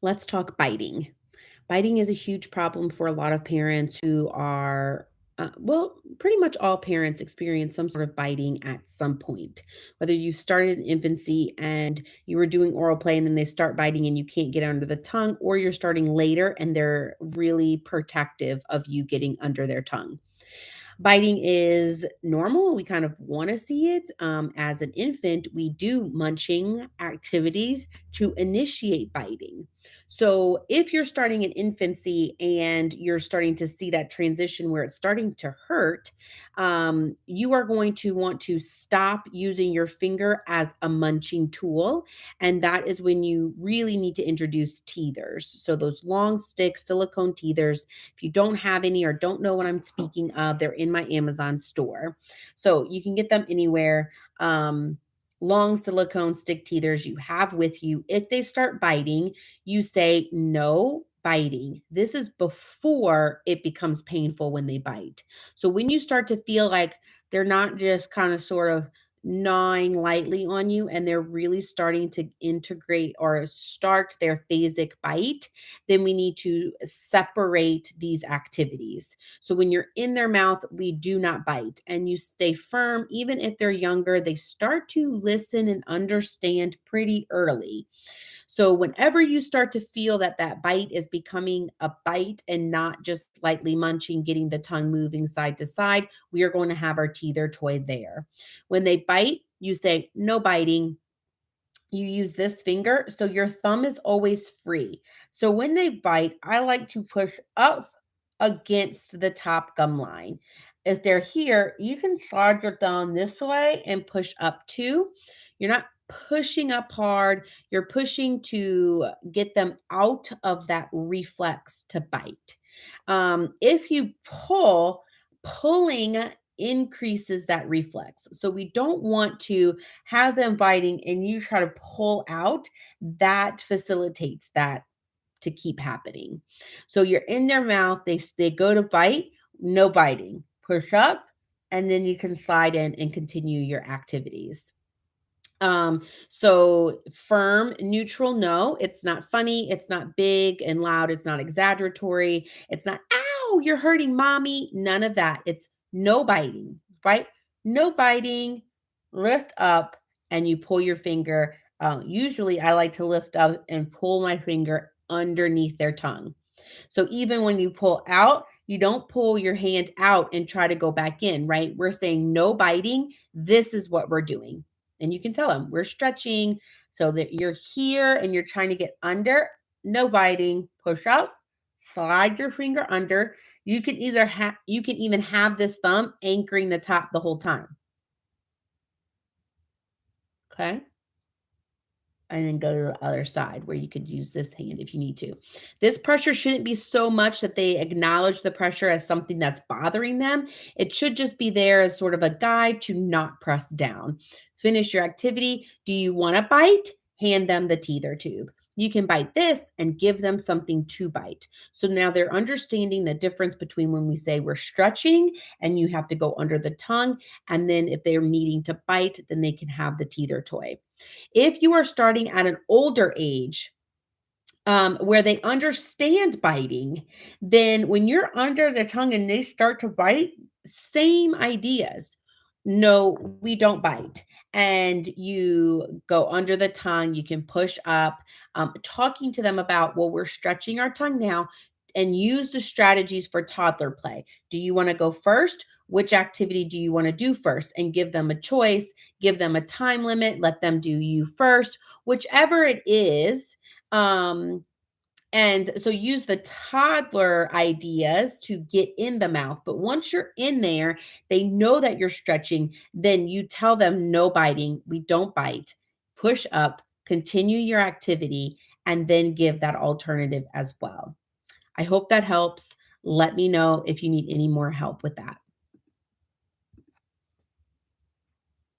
Let's talk biting. Biting is a huge problem for a lot of parents who are, pretty much all parents experience some sort of biting at some point. Whether you started in infancy and you were doing oral play and then they start biting and you can't get under the tongue, or you're starting later and they're really protective of you getting under their tongue. Biting is normal. We kind of want to see it. As an infant, we do munching activities to initiate biting. So, if you're starting in infancy and you're starting to see that transition where it's starting to hurt, you are going to want to stop using your finger as a munching tool. And that is when you really need to introduce teethers. So, those long stick silicone teethers, if you don't have any or don't know what I'm speaking of, they're in my Amazon store. So you can get them anywhere. Long silicone stick teethers you have with you. If they start biting, you say no biting. This is before it becomes painful when they bite. So when you start to feel like they're not just kind of sort of gnawing lightly on you and they're really starting to integrate or start their phasic bite, then we need to separate these activities. So when you're in their mouth, we do not bite and you stay firm. Even if they're younger, they start to listen and understand pretty early. So whenever you start to feel that that bite is becoming a bite and not just lightly munching, getting the tongue moving side to side, we are going to have our teether toy there. When they bite, you say no biting, you use this finger, so your thumb is always free. So when they bite, I like to push up against the top gum line. If they're here, you can slide your thumb this way and push up too. You're not pushing up hard, you're pushing to get them out of that reflex to bite. If you pull, pulling increases that reflex. So we don't want to have them biting and you try to pull out, that facilitates that to keep happening. So you're in their mouth, they go to bite, no biting. Push up and then you can slide in and continue your activities. So firm, neutral, no, it's not funny, it's not big and loud, it's not exaggeratory, it's not, ow, you're hurting mommy, none of that. It's no biting, right? No biting, lift up, and you pull your finger. Usually, I like to lift up and pull my finger underneath their tongue. So even when you pull out, you don't pull your hand out and try to go back in, right? We're saying no biting. This is what we're doing. And you can tell them we're stretching so that you're here and you're trying to get under. No biting. Push up, slide your finger under. You can even have this thumb anchoring the top the whole time. Okay. And then go to the other side where you could use this hand if you need to. This pressure shouldn't be so much that they acknowledge the pressure as something that's bothering them. It should just be there as sort of a guide to not press down. Finish your activity. Do you want to bite? Hand them the teether tube. You can bite this and give them something to bite. So now they're understanding the difference between when we say we're stretching and you have to go under the tongue. And then if they're needing to bite, then they can have the teether toy. If you are starting at an older age, where they understand biting, then when you're under the tongue and they start to bite, same ideas. No, we don't bite. And you go under the tongue, you can push up, talking to them about, well, we're stretching our tongue now and use the strategies for toddler play. Do you want to go first? Which activity do you want to do first? And give them a choice, give them a time limit, let them do you first, whichever it is. Um, and so use the toddler ideas to get in the mouth. But once you're in there, they know that you're stretching. Then you tell them no biting. We don't bite. Push up, continue your activity, and then give that alternative as well. I hope that helps. Let me know if you need any more help with that.